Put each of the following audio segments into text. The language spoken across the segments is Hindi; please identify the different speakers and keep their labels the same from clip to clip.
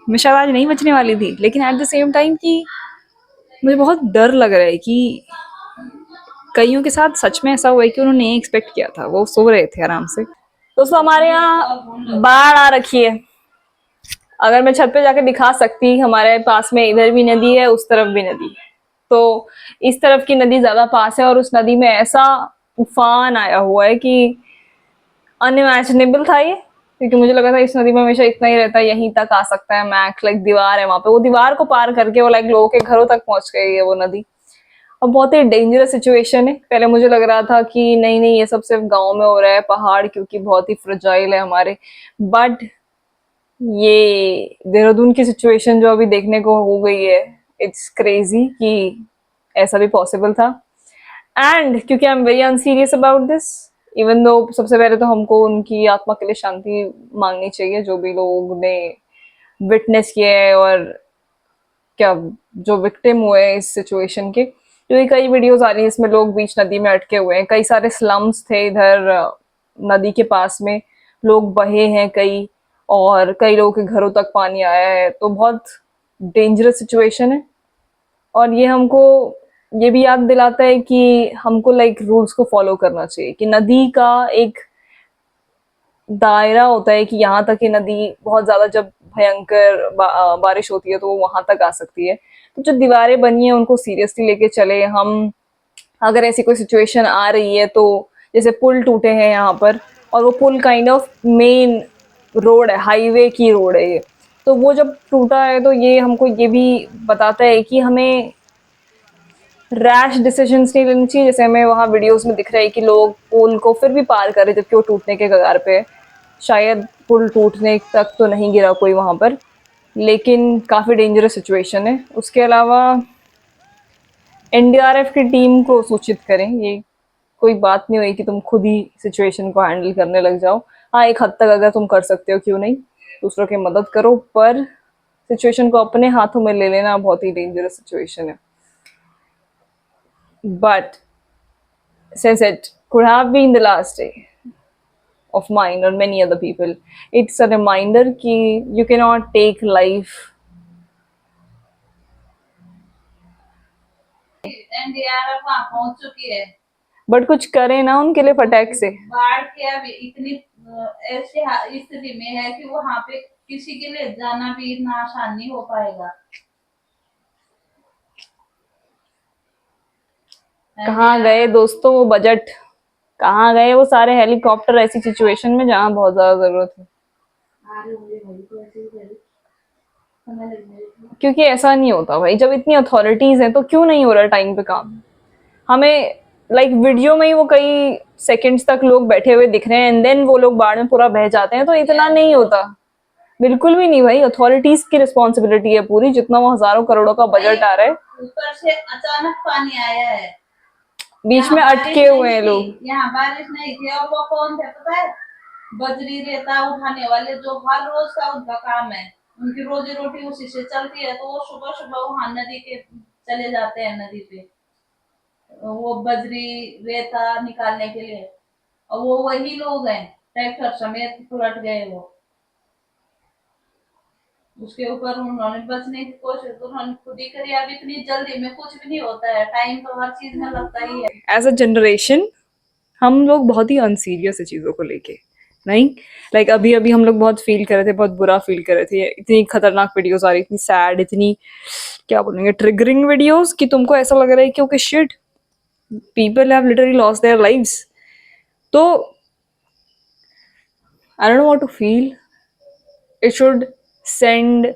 Speaker 1: मैं शायद आज नहीं बचने वाली थी, लेकिन एट द सेम टाइम कि मुझे बहुत डर लग रहा है कि कईयों के साथ सच में ऐसा हुआ है कि उन्होंने नहीं एक्सपेक्ट किया था, वो सो रहे थे आराम से। दोस्तों हमारे यहाँ बाढ़ आ रखी है। अगर मैं छत पे जाके दिखा सकती, हमारे पास में इधर भी नदी है, उस तरफ भी नदी है। तो इस तरफ की नदी ज्यादा पास है और उस नदी में ऐसा उफान आया हुआ है कि अनइमेजिनेबल था ये, क्योंकि मुझे लगा था इस नदी में हमेशा इतना ही रहता है, यहीं तक आ सकता है मैक्स, लाइक दीवार है वहां पे, वो दीवार को पार करके वो लाइक लोगों के घरों तक पहुंच गई है वो नदी। और बहुत ही डेंजरस सिचुएशन है। पहले मुझे लग रहा था कि नहीं नहीं ये सब सिर्फ गांव में हो रहा है, पहाड़ क्योंकि बहुत ही फ्रजाइल है हमारे, बट ये देहरादून की सिचुएशन जो अभी देखने को हो गई है, इट्स क्रेजी कि ऐसा भी पॉसिबल था। एंड क्योंकि I am very unserious about this, even though सबसे पहले तो हमको उनकी आत्मा के लिए शांति मांगनी चाहिए, जो भी लोग ने विटनेस किया है और क्या जो विक्टिम हुए हैं इस सिचुएशन के। क्योंकि कई वीडियोस आ रही है इसमें लोग बीच नदी में अटके हुए हैं, कई सारे स्लम्स थे इधर नदी के पास में, लोग बहे हैं कई, और कई लोगों के घरों तक पानी आया है। तो बहुत डेंजरस सिचुएशन है। और ये हमको ये भी याद दिलाता है कि हमको लाइक रूल्स को फॉलो करना चाहिए, कि नदी का एक दायरा होता है कि यहाँ तक ही नदी बहुत ज्यादा जब भयंकर बारिश होती है तो वो वहां तक आ सकती है। तो जो दीवारें बनी है उनको सीरियसली लेके चले हम। अगर ऐसी कोई सिचुएशन आ रही है तो जैसे पुल टूटे हैं यहाँ पर, और वो पुल काइंड ऑफ मेन रोड है, हाईवे की रोड है ये, तो वो जब टूटा है तो ये हमको ये भी बताता है कि हमें रैश डिसीजंस नहीं लेनी चाहिए। जैसे हमें वहाँ वीडियोस में दिख रहा है कि लोग पुल को फिर भी पार कर रहे जबकि वो टूटने के कगार पे है। शायद पुल टूटने तक तो नहीं गिरा कोई वहां पर, लेकिन काफी डेंजरस सिचुएशन है। उसके अलावा एनडीआरएफ की टीम को सूचित करें, ये कोई बात नहीं हुई कि तुम खुद ही सिचुएशन को हैंडल करने लग जाओ। हाँ, एक हद तक अगर तुम कर सकते हो क्यों नहीं, दूसरों की मदद करो, पर सिचुएशन को अपने हाथों में ले लेना बहुत ही डेंजरस सिचुएशन है। But since it could have been the last day of mine or many other people, it's a reminder कि you cannot take life.
Speaker 2: NDRF वहां पहुंच चुकी है,
Speaker 1: बट कुछ करें ना उनके लिए फटाक से।
Speaker 2: बाढ़ के अब इतनी ऐसी स्थिति में है कि वहां पे किसी के लिए जाना भी इतना आसान नहीं हो पाएगा।
Speaker 1: कहाँ गए दोस्तों वो बजट, कहाँ गए वो सारे हेलीकॉप्टर ऐसी सिचुएशन में जहाँ बहुत ज्यादा जरूरत है। क्योंकि ऐसा नहीं होता भाई, जब इतनी अथॉरिटीज हैं तो क्यों नहीं हो रहा टाइम पे काम। हमें लाइक वीडियो में ही वो कई सेकंड्स तक लोग बैठे हुए दिख रहे हैं एंड देन वो लोग बाढ़ में पूरा बह जाते हैं, तो इतना नहीं होता। बिल्कुल भी नहीं भाई, अथॉरिटीज की रिस्पॉन्सिबिलिटी है पूरी, जितना वो हजारों करोड़ों का बजट आ रहा है।
Speaker 2: ऊपर से अचानक पानी आया है,
Speaker 1: बीच में अटके हुए हैं लोग।
Speaker 2: यहाँ बारिश नहीं थी और वो कौन थे पता है? बजरी रेता उठाने वाले, जो हर रोज का उनका काम है, उनकी रोजी रोटी उसी से चलती है। तो वो सुबह सुबह वहां नदी के चले जाते हैं, नदी पे वो बजरी रेता निकालने के लिए, और वो वही लोग हैं ट्रैक्टर समेत पलट गए वो। उसके ऊपर उन्होंने बचने की कोशिश तो उन्होंने खुद ही करी। अब इतनी जल्दी में कुछ भी नहीं होता है, टाइम तो हर चीज में लगता ही है।
Speaker 1: एज अ जनरेशन हम लोग बहुत ही अनसीरियस है चीजों को लेके, नहीं लाइक अभी अभी हम लोग बहुत फील कर रहे थे, बहुत बुरा फील कर रहे थे, इतनी खतरनाक वीडियोस आ रही, इतनी सैड, इतनी क्या बोलेंगे ट्रिगरिंग वीडियोस, कि तुमको ऐसा लग रहा है कि okay shit, people have literally lost their lives. तो I don't know what to feel, it should send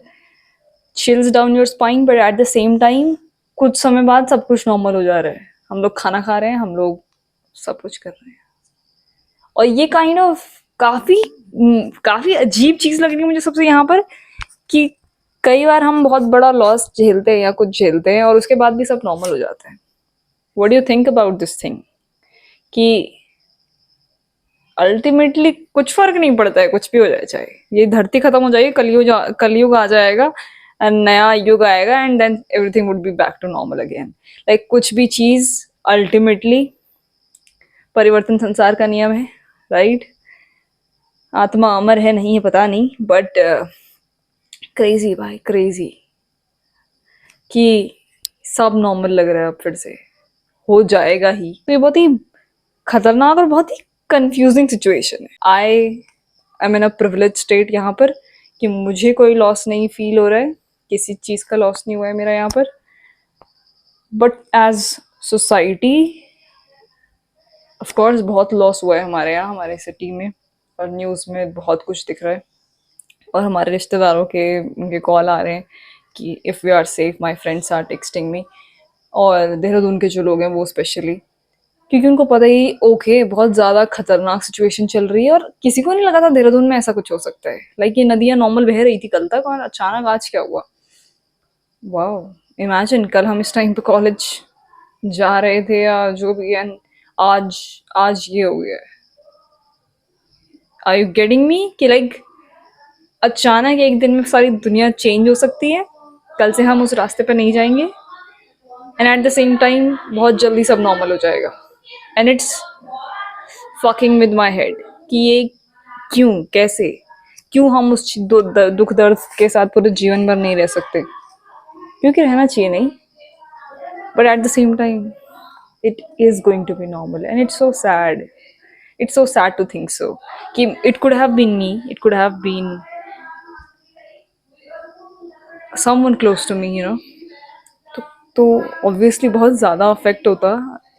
Speaker 1: chills down your spine, but at the same time कुछ समय बाद सब कुछ नॉर्मल हो जा रहा है। हम लोग खाना खा रहे हैं, हम लोग सब कुछ कर रहे हैं, और ये काइंड ऑफ काफी काफी अजीब चीज लग रही है मुझे सबसे यहाँ पर, कि कई बार हम बहुत बड़ा लॉस झेलते हैं या कुछ झेलते हैं और उसके बाद भी सब नॉर्मल हो जाता है। What do you think about this thing, कि अल्टीमेटली कुछ फर्क नहीं पड़ता है, कुछ भी हो जाए, चाहे ये धरती खत्म हो जाएगी, कलयुग आ जाएगा, नया युग आएगा and then everything would be back to normal again. Like कुछ भी चीज अल्टीमेटली परिवर्तन संसार का नियम है, राइट? आत्मा अमर है नहीं है पता नहीं, बट क्रेजी भाई, क्रेजी कि सब नॉर्मल लग रहा है अब फिर से, हो जाएगा ही। तो ये बहुत ही खतरनाक और बहुत ही कंफ्यूजिंग सिचुएशन है। I am in a privilege state यहाँ पर, कि मुझे कोई लॉस नहीं फील हो रहा है, किसी चीज़ का लॉस नहीं हुआ है मेरा यहाँ पर। But as society of course बहुत लॉस हुआ है हमारे यहाँ, हमारे सिटी में, और न्यूज़ में बहुत कुछ दिख रहा है। और हमारे रिश्तेदारों के उनके कॉल आ रहे हैं कि if we are safe, my friends are texting me. और देहरादून के जो लोग हैं वो स्पेशली, क्योंकि उनको पता ही ओके बहुत ज़्यादा खतरनाक सिचुएशन चल रही है, और किसी को नहीं लगा था देहरादून में ऐसा कुछ हो सकता है। लाइक ये नदियाँ नॉर्मल बह रही थी कल तक, और अचानक आज क्या हुआ। वाओ, इमेजिन कल हम इस टाइम पे कॉलेज जा रहे थे या जो भी, एंड आज आज ये हो गया है। आर यू गेटिंग मी कि लाइक अचानक एक दिन में सारी दुनिया चेंज हो सकती है, कल से हम उस रास्ते पर नहीं जाएंगे, and eight the same time बहुत जल्दी सब नॉर्मल हो जाएगा। And it's fucking with my head कि ये क्यों, कैसे, क्यों हम उस दुख दर्द के साथ पूरे जीवन भर नहीं रह सकते, क्योंकि रहना चाहिए नहीं, but at the same time it is going to be normal, and it's so sad, it's so sad to think so कि it could have been me, it could have been someone close to me, you know। तो obviously बहुत ज़्यादा अफेक्ट होता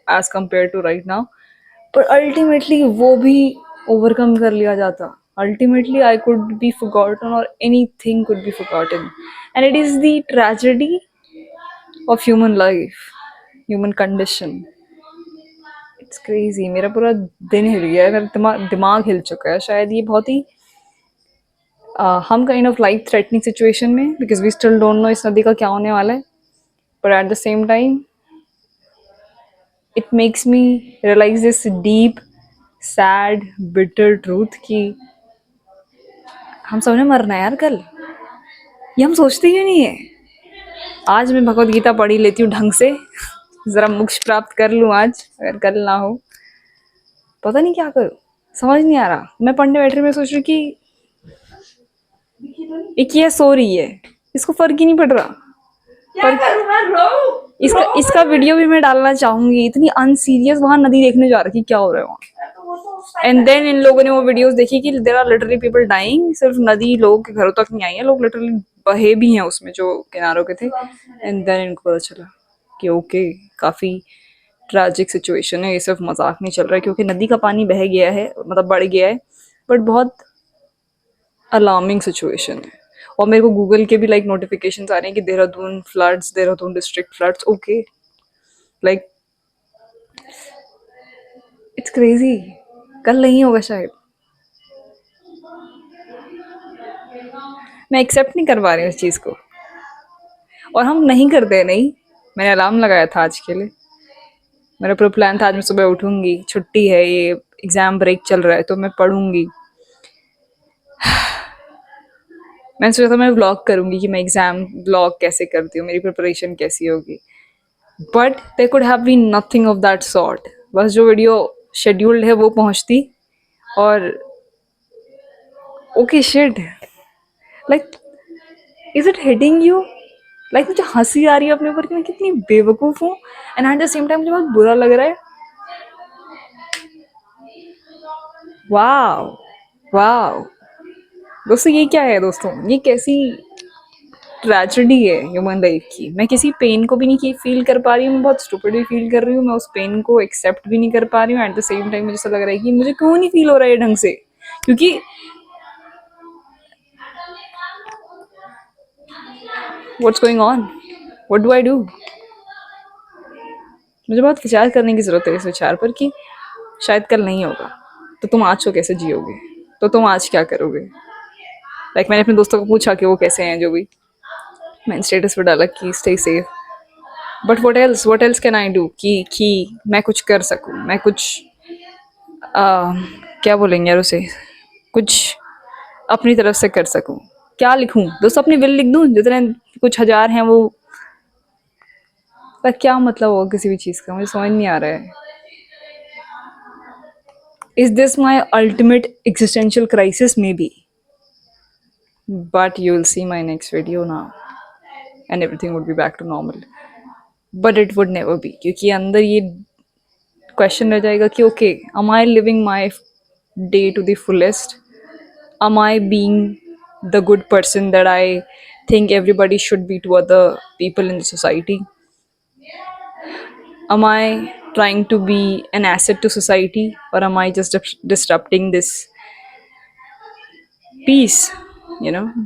Speaker 1: as compared to right now, पर अल्टीमेटली वो भी ओवरकम कर लिया जाता। Ultimately I could be forgotten or anything could be forgotten, and it is the tragedy of human life, human condition। It's crazy, मेरा पूरा दिन हिल गया है, मेरा दिमाग हिल चुका है। शायद ये बहुत ही हम kind of life threatening situation में, because we still don't know इस नदी का क्या होने वाला है, but at the same time it makes me realize this deep sad bitter truth कि हम सब ने मरना है यार कल। ये हम सोचते क्यों नहीं है। आज मैं भगवत गीता पढ़ी लेती हूँ ढंग से, ज़रा मोक्ष प्राप्त कर लूँ आज, अगर कल ना हो पता नहीं क्या करूँ, समझ नहीं आ रहा। मैं पढ़ने बैठ रही, मैं सोच रही कि एक ये सो रही है, इसको फर्क ही नहीं पड़ रहा।
Speaker 2: क्या करूं मैं, रो
Speaker 1: इसका वीडियो भी मैं डालना चाहूंगी। इतनी अनसीरियस वहां नदी देखने जा रही, क्या हो रहा है वहाँ। एंड देन इन लोगों ने वो वीडियोस देखी कि there are literally people dying. सिर्फ नदी लोगों के घरों तक नहीं आई है, लोग लिटरली बहे भी हैं उसमें जो किनारों के थे। एंड देन इनको पता चला कि ओके काफी ट्रैजिक सिचुएशन है, ये सिर्फ मजाक नहीं चल रहा है, क्योंकि नदी का पानी बह गया है, मतलब बढ़ गया है, बट बहुत अलार्मिंग सिचुएशन है। और मेरे को गूगल के भी लाइक नोटिफिकेशंस आ रहे हैं कि Dehradun floods, Dehradun district floods. Okay, like it's crazy, कल नहीं होगा शायद। मैं एक्सेप्ट नहीं कर पा रही हूँ इस चीज़ को, और हम नहीं करते। नहीं, मैंने अलार्म लगाया था आज के लिए, मेरा पूरा प्लान था आज मैं सुबह उठूंगी, छुट्टी है, ये एग्जाम ब्रेक चल रहा है तो मैं पढ़ूंगी। मैंने सोचा था मैं व्लॉग करूंगी कि मैं एग्जाम व्लॉग कैसे करती हूँ, मेरी प्रिपरेशन कैसी होगी, but there could have been nothing of that sort. बस जो वीडियो शेड्यूल्ड है वो पहुंचती, और okay shit, like is it hitting you, like मुझे हंसी आ रही है अपने ऊपर कि मैं कितनी बेवकूफ़ हूँ, and eight the same time मुझे बहुत बुरा लग रहा है। वाह वाह दोस्तों, ये क्या है दोस्तों, ये कैसी ट्रेजेडी है ह्यूमन लाइफ की। मैं किसी पेन को भी नहीं फील कर पा रही हूँ, मैं बहुत स्टूपिड भी फील कर रही हूँ, मैं उस पेन को एक्सेप्ट भी नहीं कर पा रही हूँ। एट द सेम टाइम मुझे ऐसा लग रहा है कि मुझे क्यों नहीं फील हो रहा है ढंग से, क्योंकि what's going on, what do I do. मुझे बहुत विचार करने की ज़रूरत है इस विचार पर कि शायद कल नहीं होगा, तो तुम आज को कैसे जियोगे, तो तुम आज क्या करोगे। लाइक मैंने अपने दोस्तों को पूछा कि वो कैसे हैं, जो भी मैंने स्टेटस पर डाला कि stay safe, but what else can I do कि मैं कुछ कर सकूं, मैं कुछ क्या बोलेंगे यार उसे, कुछ अपनी तरफ से कर सकूं। क्या लिखूं दोस्तों, अपनी विल लिख दूं, जितने कुछ हजार हैं वो, पर क्या मतलब होगा किसी भी चीज़ का, मुझे समझ नहीं आ रहा है। Is this my ultimate existential crisis? May be but you'll see my next video now and everything would be back to normal. But it would never be, क्योंकि अंदर ये क्वेश्चन रह जाएगा कि okay, am I living my day to the fullest? Am I being the good person that I think everybody should be to other people in the society? Am I trying to be an asset to society, or am I just disrupting this peace,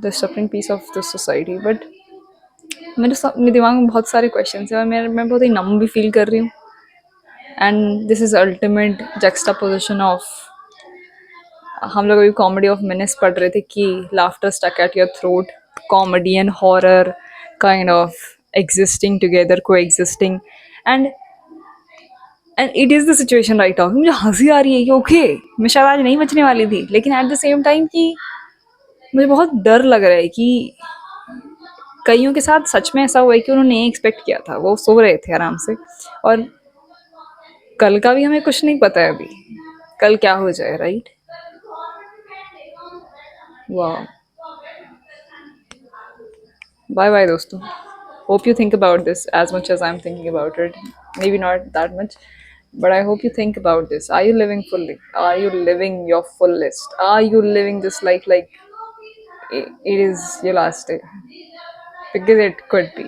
Speaker 1: disrupting peace of the society? But मेरे दिमाग में बहुत सारे क्वेश्चन हैं और मैं बहुत ही नम भी फील कर रही हूँ. And this is ultimate juxtaposition of, हम लोग अभी कॉमेडी ऑफ मिनिस पढ़ रहे थे कि laughter stuck at your throat, comedy and horror kind of existing together, coexisting. And it is the situation right now. मुझे हंसी आ रही है कि ओके, मैं शायद आज नहीं बचने वाली थी, लेकिन एट द सेम टाइम कि मुझे बहुत डर लग रहा है कि कईयों के साथ सच में ऐसा हुआ है कि उन्होंने नहीं एक्सपेक्ट किया था, वो सो रहे थे आराम से, और कल का भी हमें कुछ नहीं पता है अभी, कल क्या हो जाए, राइट? वाह, बाय बाय दोस्तों. Hope you think about this as much as I'm thinking about it. Maybe not that much, but I hope you think about this. Are you living fully? Are you living your fullest? Are you living this life like it is your last day? Because it could be.